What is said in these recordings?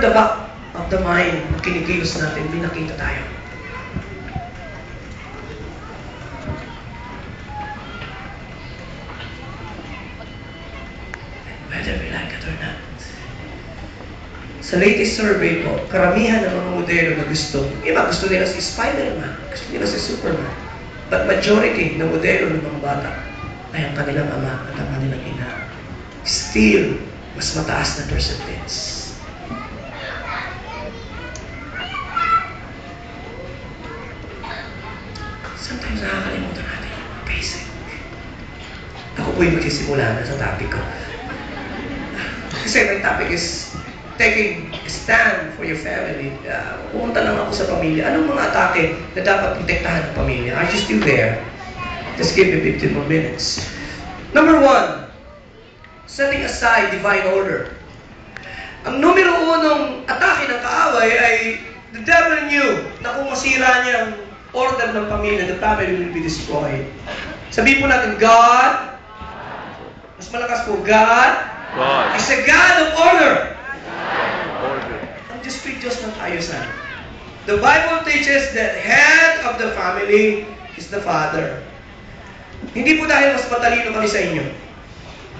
the back of the mind, kinikilos natin, may nakita tayo. Whether we like it or not. Sa latest survey po, karamihan ng mga modelo na gusto, iba gusto nila si Spider-Man, gusto nila si Superman. But majority ng modelo ng mga bata ay ang kanilang ama at ang kanilang ina. Still, mas mataas na percentage. Sometimes nakakalimutan natin yung basic. Ako po yung magsisimula na sa topic ko. Kasi my topic is taking a stand for your family. Pumunta lang ako sa pamilya. Anong mga atake na dapat protektahan ng pamilya? Are you still there? Just give me 15 more minutes. Number 1, setting aside divine order. Ang numero 1 atake ng kaaway ay the devil knew na kung masira niya ang order ng pamilya, the family will be destroyed. Sabihin po natin, God, mas malakas po, God is a God of order. Ang Diyos po Diyos ng ayusan. The Bible teaches that head of the family is the father. Hindi po dahil mas matalino kami sa inyo.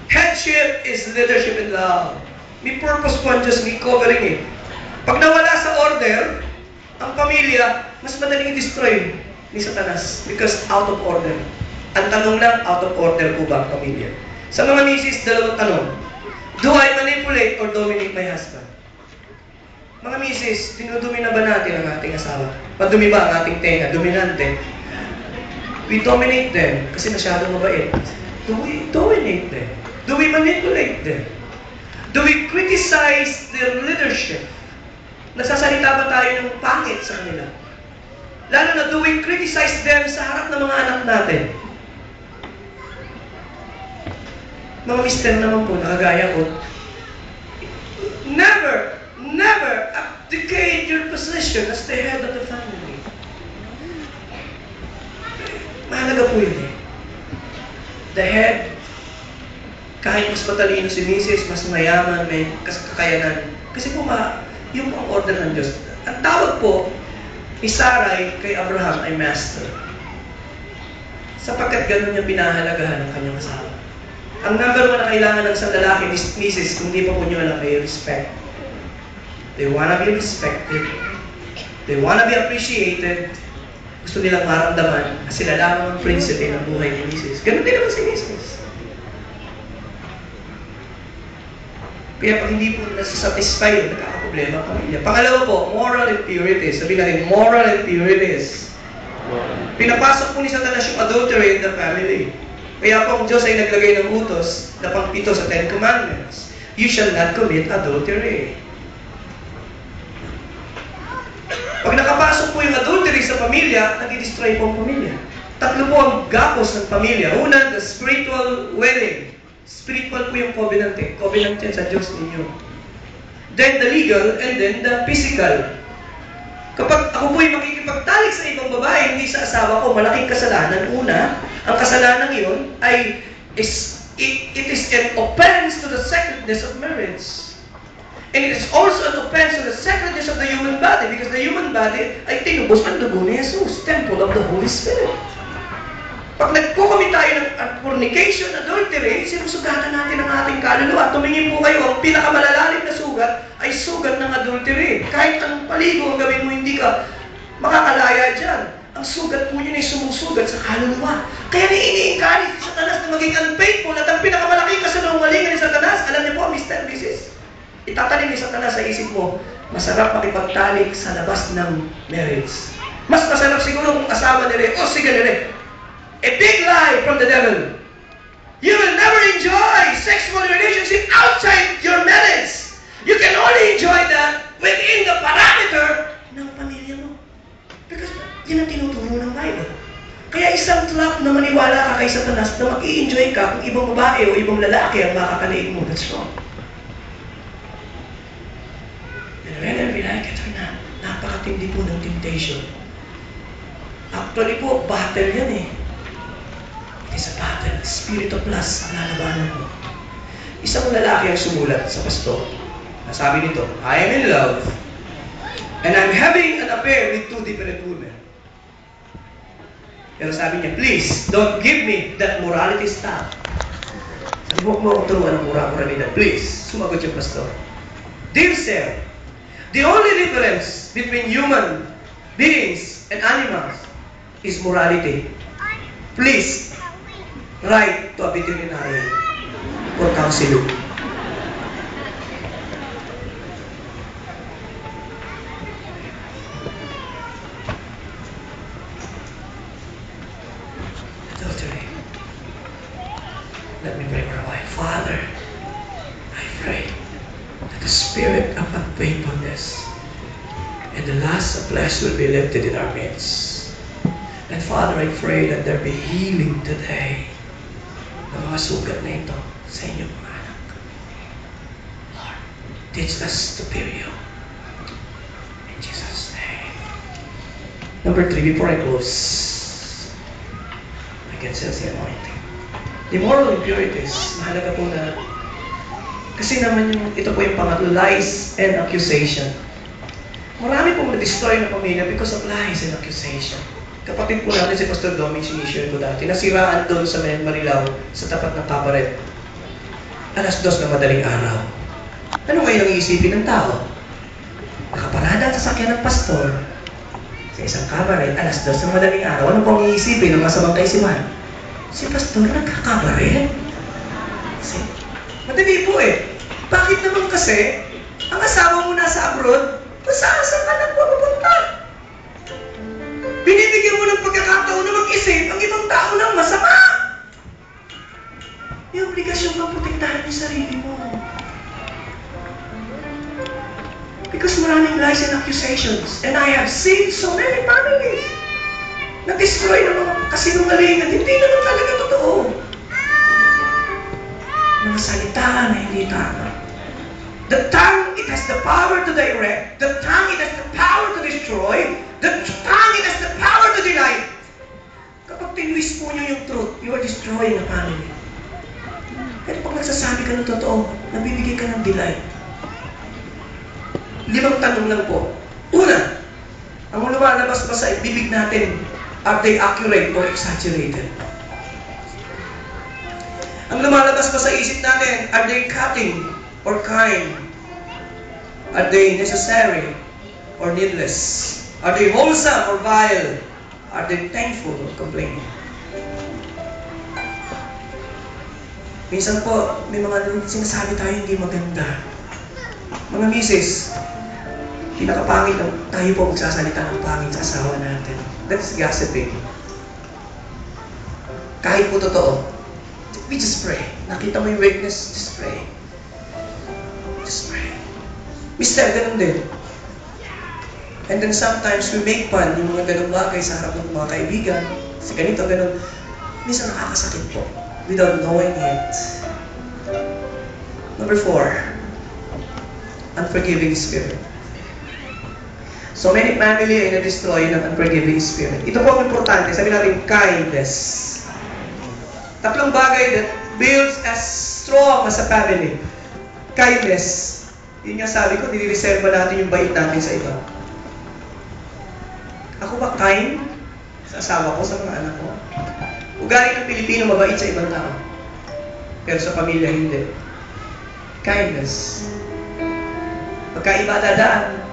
Headship is leadership in love. May purpose po ang Diyos, may covering eh. Pag nawala sa order, ang pamilya, mas madaling i-destroy ni Satanas because out of order. Ang tanong lang, out of order po ba ang pamilya? Sa mga misis, dalawang tanong. Do I manipulate or dominate my husband? Mga misis, dinudumi na ba natin ang ating asawa? Padumi ba ang ating tenga? Dominante? We dominate them kasi masyadong mabait. Do we dominate them? Do we manipulate them? Do we criticize their leadership? Nagsasalita ba tayo ng pangit sa kanila? Lalo na, do we criticize them sa harap ng mga anak natin? Mga mister naman po, nakagaya ko, never abdicate your position as the head of the family. Mahalaga po yun eh. The head, kahit mas matalino si Mrs., mas mayaman, may kakayanan. Kasi po yung ang order ng Diyos. Ang tawag po ni Sarai kay Abraham ay master. Sapagkat ganun yung pinahalagahan ng kanyang asawa. Ang number 1 na kailangan ng isang lalaki, Mrs., kung di pa po nyo alam kayo, respect. They wanna be respected. They wanna be appreciated. Gusto nilang maramdaman kasi sila lamang ang prinsipe ng buhay ni Mrs. Ganun din naman si Mrs. Kaya pag hindi po nasa-satisfy, nagkakaproblema ang pamilya. Pangalawa po, moral impurities. Sabihin natin, moral impurities. Pinapasok po ni Satanas yung adultery in the family. Kaya po ang Diyos ay naglagay ng utos na pang-7 sa 10 Commandments. You shall not commit adultery. Pag nakapasok po yung adultery sa pamilya, nag-destroy po ang pamilya. 3 po ang gapos ng pamilya. Una, the spiritual wedding. Spiritual po yung covenant eh. Covenant yan sa Diyos ninyo. Then the legal, and then the physical. Kapag ako po'y makikipagtalik sa ibang babae, hindi sa asawa ko, malaking kasalanan. Una, ang kasalanan yun ay it is an offense to the sacredness of marriage. And it is also an offense to the sacredness of the human body because the human body ay tinubos ang dugo ni Jesus, temple of the Holy Spirit. Pag nagkukumit tayo ng fornication, adultery, sinusugatan natin ang ating kaluluwa. Tumingin po kayo, ang pinakamalalalim na sugat ay sugat ng adultery. Kahit anong paligo ang gawin mo, hindi ka makakalaya dyan. Ang sugat po yun ay sumusugat sa kaluluwa. Kaya iniingkalit si Satanas na maging unfaithful at ang pinakamalaking kasalungalingan ni Satanas, alam niyo po, Mr. and Mrs. Itatanim ni Satanas sa isip mo, masarap makipagtalik sa labas ng marriage. Mas masarap siguro kung asawa nila, o sige nila, a big lie from the devil. You will never enjoy sexual relationship outside your marriage. You can only enjoy that within the parameter ng pamilya mo. Because yun ang tinuturo ng Bible. Kaya isang trap na maniwala ka kay Satanas na mag-i-enjoy ka kung ibang babae o ibang lalaki ang makakaliig mo. That's wrong. And whether we like it or not, napakatindi po ng temptation. Actually po, battle yan eh. It's a battle. Spirit of lust ang lalabanan mo. Isang lalaki ang sumulat sa pastor. Sabi nito, I am in love and I'm having an affair with 2 different women. Pero sabi niya, please, don't give me that morality stuff. Sabi mo akong turuan ng moralidad. Please, sumagot yung pastor. Dear sir, the only difference between human beings and animals is morality. Please, write to a veterinarian or counselor. Adultery. Let me pray for a while. Father, I pray that the spirit of unfaithfulness and the lust of flesh will be lifted in our midst. And Father, I pray that there be healing today ng mga sugat na ito sa inyong mga anak. Lord, teach us to fear you. In Jesus' name. Number 3, before I close, I can sense the anointing. The moral impurities, mahalaga po na, kasi naman ito po yung pangatlo, lies and accusation. Marami pong na-destroy na pamilya because of lies and accusation. Kapatid po natin si Pastor Doming, sinishare ko dati, nasiraan doon sa Marilao, sa tapat ng kabaret. 2:00 ng madaling araw. Ano ngayon ang iisipin ng tao? Nakaparada sa sakyan ng pastor sa isang kabaret, 2:00 ng madaling araw. Ano pong iisipin ng masamang kaisipan? Si pastor nagkakabaret? Madali po eh. Bakit naman kasi, ang asawa mo nasa abroad, saan ka nagpapapunta? Binibigyan mo ng pagkakataon na mag-isip ang ibang tao ng masama. May obligasyon kang protektahan yung sarili mo. Because maraming lies and accusations. And I have seen so many families na destroy ng mga kasinungalingan. Hindi naman talaga totoo. Mga salita na hindi tama. The tongue, it has the power to direct. The tongue, it has the power to destroy. The tongue, it has the power to deny. Kapag tinwist po nyo yung truth, you are destroying a family. Pero pag nagsasabi ka ng totoo, nabibigay ka ng delight. 5 tanong lang po. Una, ang lumalabas pa sa bibig natin, are they accurate or exaggerated? Ang lumalabas pa sa isip natin, are they cutting or kind? Are they necessary or needless? Are they wholesome or vile? Are they thankful or complaining? Minsan po, may mga sinasabi tayo hindi maganda. Mga misis, pinakapangit ng tayo po magsasalita ng pangit sa asawa natin. That's gossiping. Kahit po totoo, we just pray. Nakita mo yung weakness, just pray. Just pray. Mister, ganun din. And then sometimes we make fun yung mga ganung bagay sa harap ng mga kaibigan. Kasi ganito, ganun. Minsan nakakasakit po. Without knowing it. Number 4. Unforgiving spirit. So many family ay na-destroy ng unforgiving spirit. Ito po ang importante. Sabi natin, kindness. 3 bagay that builds as strong as a family. Kindness. Yun nga sabi ko, nilireserva natin yung bait natin sa iba. Ako ba kind sa asawa ko, sa mga anak ko? Ugali ng Pilipino, mabait sa ibang tao. Pero sa pamilya, hindi. Kindness. Pagkaiba dadaan,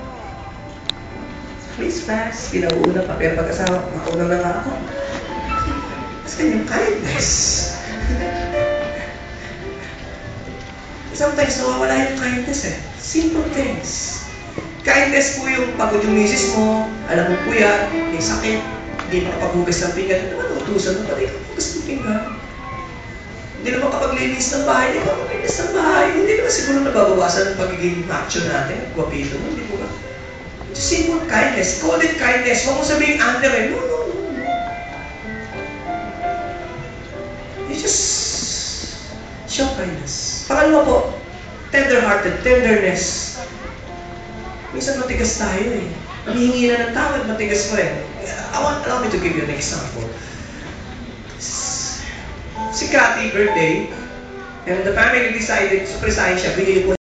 please fast, pinauuna pa. Pero pag-asawa ko, makauna na nga ako. Saan yung kindness? Sometimes nawawala yung kindness eh. Simple things. Kindness po yung pagod yung misis mo, alam mo po yan, may sakit, hindi makapaghugas ng pinggan, hindi naman utusan mo, pati kapaghugas ng pinggan. Hindi naman kapaglinis ng bahay, hindi kapaglinis ng bahay, hindi naman siguro nababawasan ng pagiging macho natin, guwapito mo, hindi po ba? Just simple kindness, call it kindness, huwag mo sabihin under eh, no. You just show kindness. Pangalawa po, tender-hearted, tenderness. Minsan matigas tayo eh. Humihingi na ng tawad, matigas pa rin. Allow me to give you an example. Si Cathy, birthday, and the family decided, surprisahin siya, bigay po